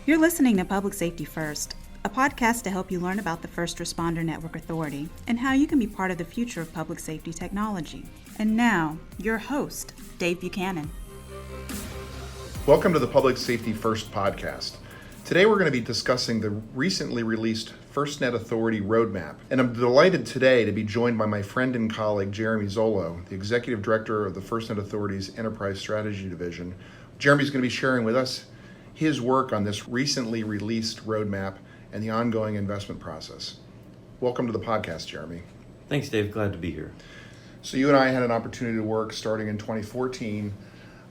You're listening to Public Safety First, a podcast to help you learn about the First Responder Network Authority and how you can be part of the future of public safety technology. And now, your host, Dave Buchanan. Welcome to the Public Safety First podcast. Today we're going to be discussing the recently released FirstNet Authority Roadmap. And I'm delighted today to be joined by my friend and colleague, Jeremy Zollo, the Executive Director of the FirstNet Authority's Enterprise Strategy Division. Jeremy's going to be sharing with us his work on this recently released roadmap and the ongoing investment process. Welcome to the podcast, Jeremy. Thanks, Dave. Glad to be here. So you and I had an opportunity to work starting in 2014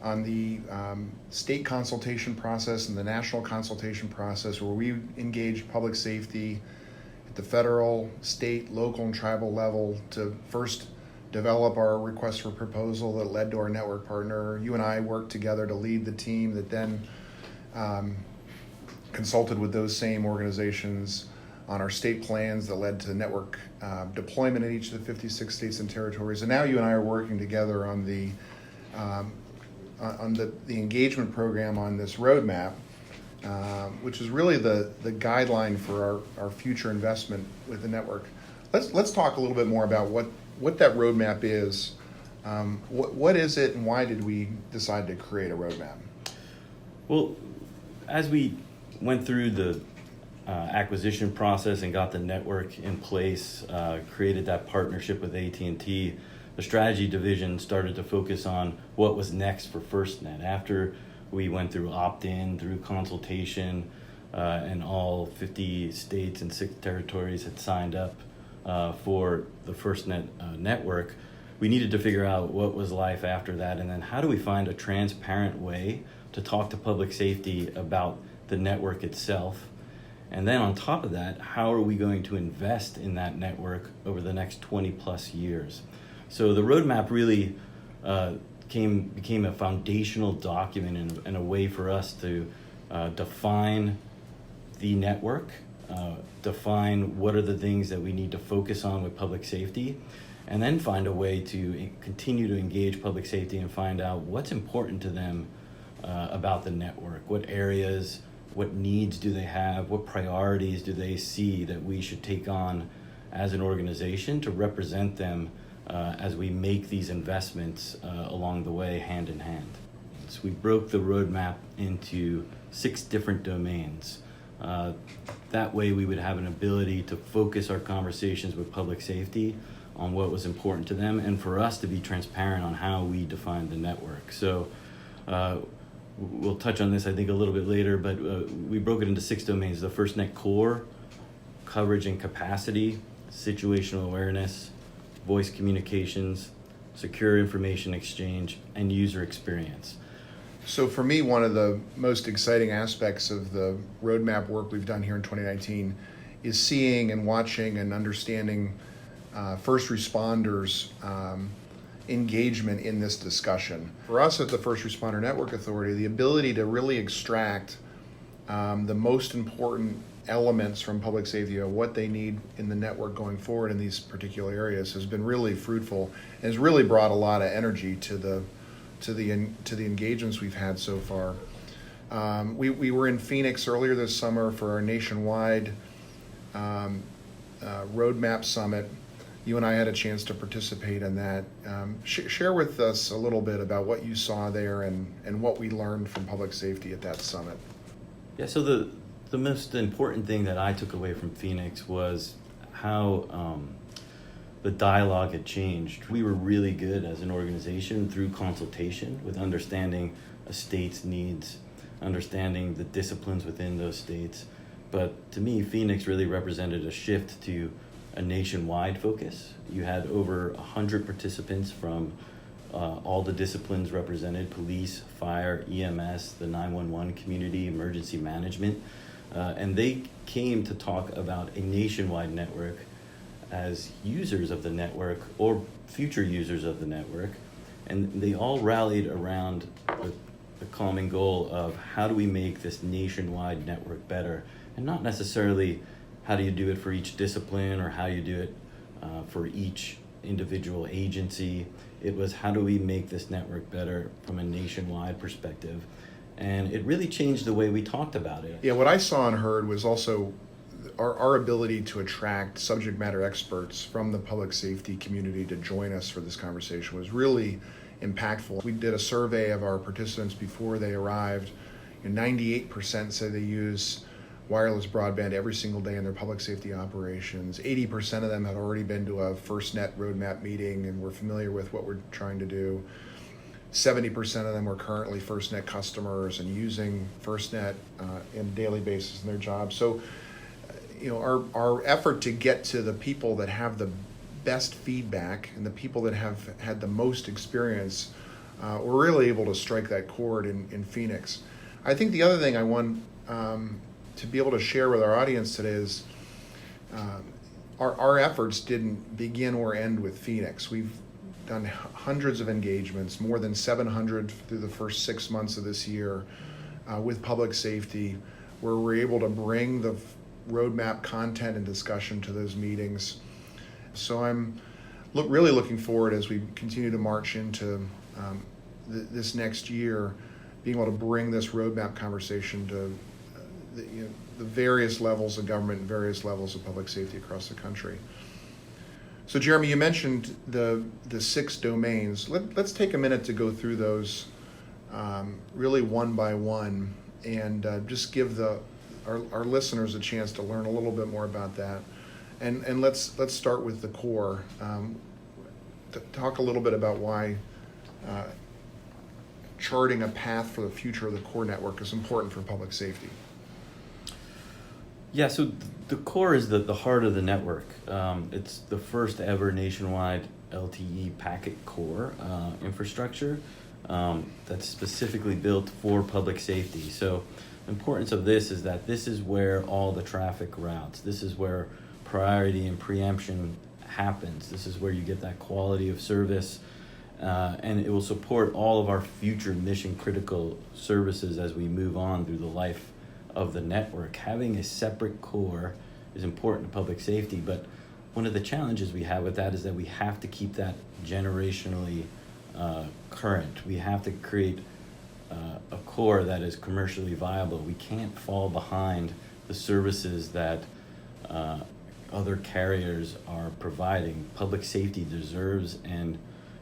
on the state consultation process and the national consultation process, where we engaged public safety at the federal, state, local, and tribal level to first develop our request for proposal that led to our network partner. You and I worked together to lead the team that then consulted with those same organizations on our state plans that led to network deployment in each of the 56 states and territories. And now you and I are working together on the engagement program on this roadmap, which is really the guideline for our future investment with the network. Let's talk a little bit more about what that roadmap is. What is it, and why did we decide to create a roadmap? Well, as we went through the acquisition process and got the network in place, created that partnership with AT&T, the strategy division started to focus on what was next for FirstNet. After we went through opt-in, through consultation, and all 50 states and 6 territories had signed up for the FirstNet network, we needed to figure out what was life after that, and then how do we find a transparent way to talk to public safety about the network itself. And then on top of that, how are we going to invest in that network over the next 20 plus years? So the roadmap really became a foundational document and a way for us to define the network, define what are the things that we need to focus on with public safety, and then find a way to continue to engage public safety and find out what's important to them about the network. What areas, what needs do they have, what priorities do they see that we should take on as an organization to represent them as we make these investments along the way, hand in hand. So we broke the roadmap into 6 different domains. That way we would have an ability to focus our conversations with public safety on what was important to them, and for us to be transparent on how we define the network. So we'll touch on this, I think, a little bit later, but we broke it into 6 domains: the FirstNet core, coverage and capacity, situational awareness, voice communications, secure information exchange, and user experience. So for me, one of the most exciting aspects of the roadmap work we've done here in 2019 is seeing and watching and understanding first responders' engagement in this discussion. For us at the First Responder Network Authority, the ability to really extract the most important elements from public safety of what they need in the network going forward in these particular areas has been really fruitful and has really brought a lot of energy to the engagements we've had so far. We were in Phoenix earlier this summer for our nationwide roadmap summit. You and I had a chance to participate in that. Share with us a little bit about what you saw there and what we learned from public safety at that summit. Yeah, so the most important thing that I took away from Phoenix was how the dialogue had changed. We were really good as an organization through consultation with understanding a state's needs, understanding the disciplines within those states. But to me, Phoenix really represented a shift to a nationwide focus. You had over 100 participants from all the disciplines represented: police, fire, EMS, the 911 community, emergency management. And they came to talk about a nationwide network as users of the network or future users of the network. And they all rallied around the common goal of how do we make this nationwide network better, and not necessarily how do you do it for each discipline or how you do it for each individual agency. It was how do we make this network better from a nationwide perspective. And it really changed the way we talked about it. Yeah, what I saw and heard was also our ability to attract subject matter experts from the public safety community to join us for this conversation was really impactful. We did a survey of our participants before they arrived, and 98% said they use wireless broadband every single day in their public safety operations. 80% of them had already been to a FirstNet Roadmap meeting and were familiar with what we're trying to do. 70% of them were currently FirstNet customers and using FirstNet on a daily basis in their jobs. So, our effort to get to the people that have the best feedback and the people that have had the most experience, we're really able to strike that chord in Phoenix. I think the other thing I want to be able to share with our audience today is our efforts didn't begin or end with Phoenix. We've done hundreds of engagements, more than 700 through the first 6 months of this year with public safety, where we're able to bring the roadmap content and discussion to those meetings. So I'm really looking forward as we continue to march into this next year, being able to bring this roadmap conversation to the various levels of government and various levels of public safety across the country. So Jeremy, you mentioned the 6 domains. Let's take a minute to go through those really one by one and just give our listeners a chance to learn a little bit more about that. And let's start with the core. Talk a little bit about why charting a path for the future of the core network is important for public safety. Yeah, so the core is the heart of the network. It's the first ever nationwide LTE packet core infrastructure that's specifically built for public safety. So the importance of this is that this is where all the traffic routes. This is where priority and preemption happens. This is where you get that quality of service, and it will support all of our future mission critical services as we move on through the life of the network. Having a separate core is important to public safety, but one of the challenges we have with that is that we have to keep that generationally current. We have to create a core that is commercially viable. We can't fall behind the services that other carriers are providing. Public safety deserves and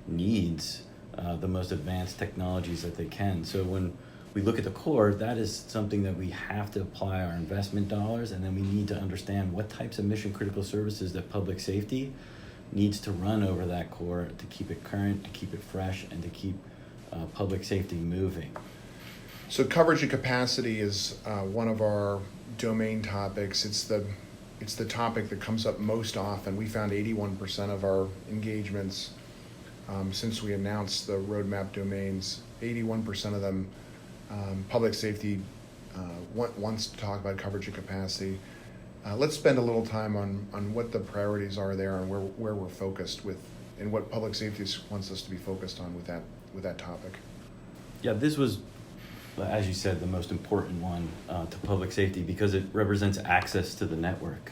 needs the most advanced technologies that they can. So when we look at the core, that is something that we have to apply our investment dollars, and then we need to understand what types of mission critical services that public safety needs to run over that core to keep it current, to keep it fresh, and to keep public safety moving. So coverage and capacity is one of our domain topics. It's the topic that comes up most often. We found 81% of our engagements since we announced the roadmap domains, 81% of them public safety wants to talk about coverage and capacity. Let's spend a little time on what the priorities are there and where we're focused with, and what public safety wants us to be focused on with that topic. Yeah, this was, as you said, the most important one to public safety because it represents access to the network.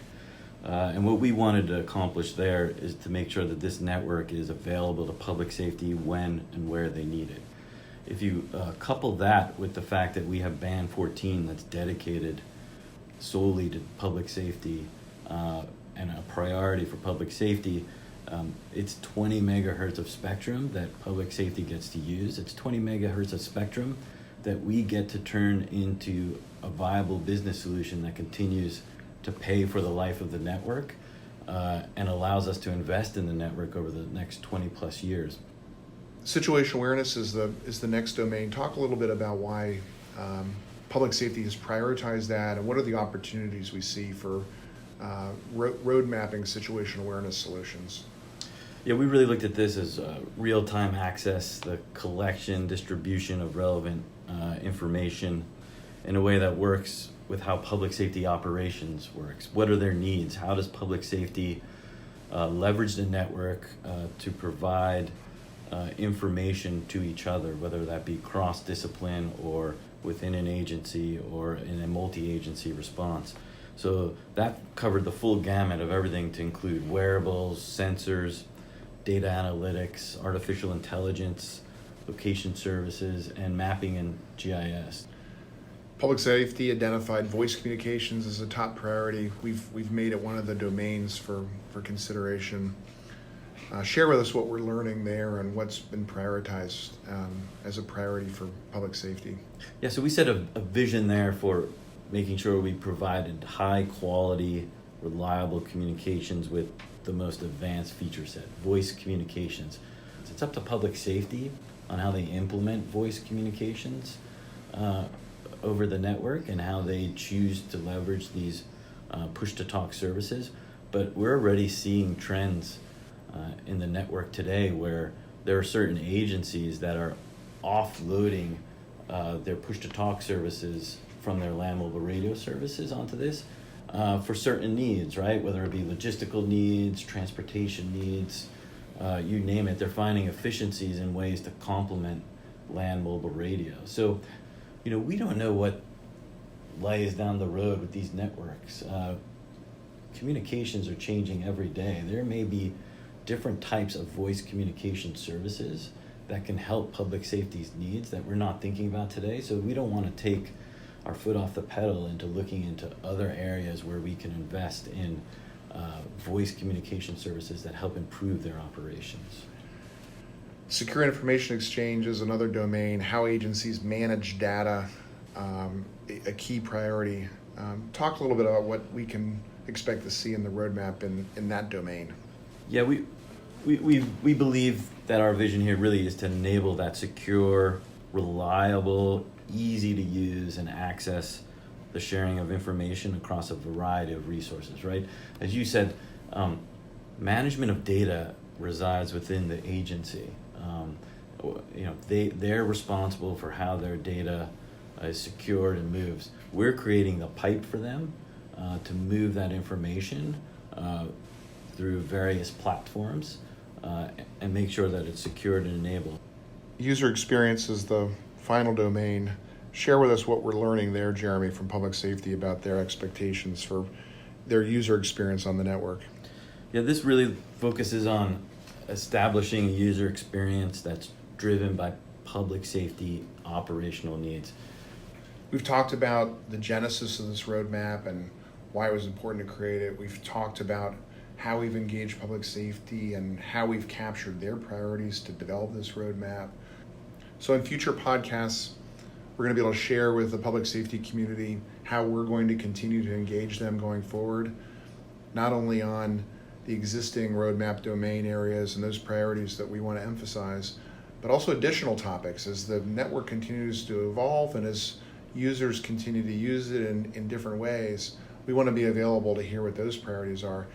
And what we wanted to accomplish there is to make sure that this network is available to public safety when and where they need it. If you couple that with the fact that we have Band 14 that's dedicated solely to public safety and a priority for public safety, it's 20 megahertz of spectrum that public safety gets to use. It's 20 megahertz of spectrum that we get to turn into a viable business solution that continues to pay for the life of the network and allows us to invest in the network over the next 20 plus years. Situational awareness is the next domain. Talk a little bit about why public safety has prioritized that, and what are the opportunities we see for road mapping situational awareness solutions. Yeah, we really looked at this as real-time access, the collection, distribution of relevant information in a way that works with how public safety operations works. What are their needs? How does public safety leverage the network to provide information to each other, whether that be cross-discipline or within an agency or in a multi-agency response. So that covered the full gamut of everything to include wearables, sensors, data analytics, artificial intelligence, location services, and mapping and GIS. Public safety identified voice communications as a top priority. We've made it one of the domains for consideration. Share with us what we're learning there and what's been prioritized as a priority for public safety. Yeah, so we set a vision there for making sure we provided high quality, reliable communications with the most advanced feature set, voice communications. So it's up to public safety on how they implement voice communications over the network and how they choose to leverage these push-to-talk services. But we're already seeing trends in the network today where there are certain agencies that are offloading their push-to-talk services from their land mobile radio services onto this for certain needs, right? Whether it be logistical needs, transportation needs, you name it. They're finding efficiencies in ways to complement land mobile radio. So, we don't know what lies down the road with these networks. Communications are changing every day. There may be different types of voice communication services that can help public safety's needs that we're not thinking about today. So we don't want to take our foot off the pedal into looking into other areas where we can invest in voice communication services that help improve their operations. Secure information exchange is another domain. How agencies manage data, a key priority. Talk a little bit about what we can expect to see in the roadmap in that domain. Yeah, we believe that our vision here really is to enable that secure, reliable, easy to use and access the sharing of information across a variety of resources, right? As you said, management of data resides within the agency. They're responsible for how their data is secured and moves. We're creating the pipe for them to move that information through various platforms and make sure that it's secured and enabled. User experience is the final domain. Share with us what we're learning there, Jeremy, from public safety about their expectations for their user experience on the network. Yeah, this really focuses on establishing a user experience that's driven by public safety operational needs. We've talked about the genesis of this roadmap and why it was important to create it. We've talked about how we've engaged public safety and how we've captured their priorities to develop this roadmap. So in future podcasts, we're going to be able to share with the public safety community how we're going to continue to engage them going forward, not only on the existing roadmap domain areas and those priorities that we want to emphasize, but also additional topics as the network continues to evolve and as users continue to use it in different ways. We want to be available to hear what those priorities are.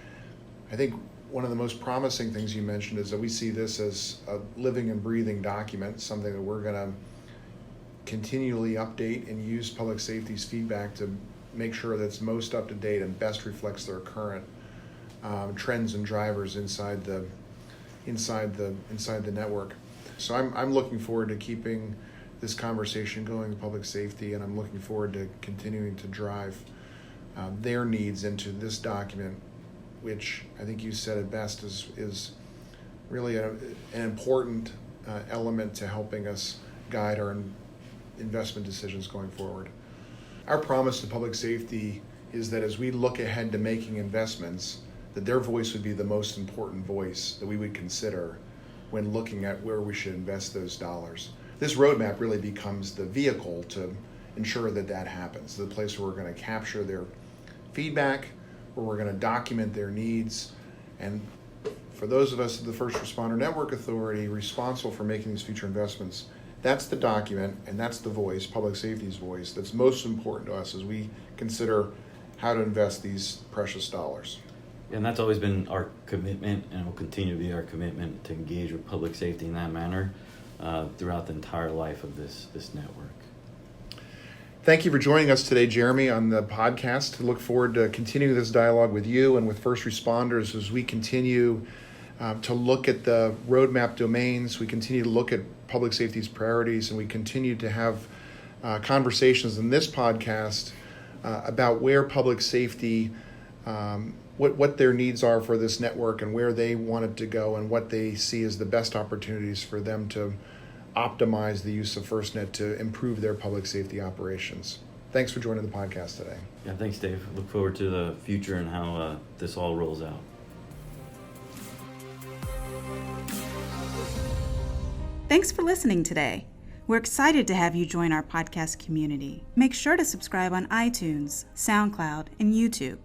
I think one of the most promising things you mentioned is that we see this as a living and breathing document, something that we're going to continually update and use public safety's feedback to make sure that it's most up to date and best reflects their current trends and drivers inside the network. So I'm looking forward to keeping this conversation going with public safety, and I'm looking forward to continuing to drive their needs into this document, which I think you said it best is really an important element to helping us guide our investment decisions going forward. Our promise to public safety is that as we look ahead to making investments, that their voice would be the most important voice that we would consider when looking at where we should invest those dollars. This roadmap really becomes the vehicle to ensure that that happens, the place where we're going to capture their feedback, where we're going to document their needs. And for those of us at the First Responder Network Authority responsible for making these future investments, that's the document and that's the voice, public safety's voice, that's most important to us as we consider how to invest these precious dollars. And that's always been our commitment, and will continue to be our commitment to engage with public safety in that manner throughout the entire life of this network. Thank you for joining us today, Jeremy, on the podcast. I look forward to continuing this dialogue with you and with first responders as we continue to look at the roadmap domains, we continue to look at public safety's priorities, and we continue to have conversations in this podcast about where public safety, what their needs are for this network and where they want it to go and what they see as the best opportunities for them to optimize the use of FirstNet to improve their public safety operations. thanks for joining the podcast today. Yeah, thanks, Dave. Look forward to the future and how this all rolls out. Thanks for listening today. We're excited to have you join our podcast community. Make sure to subscribe on iTunes, SoundCloud, and YouTube.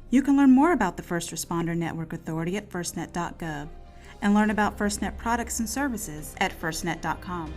You can learn more about the First Responder Network Authority at firstnet.gov and learn about FirstNet products and services at firstnet.com.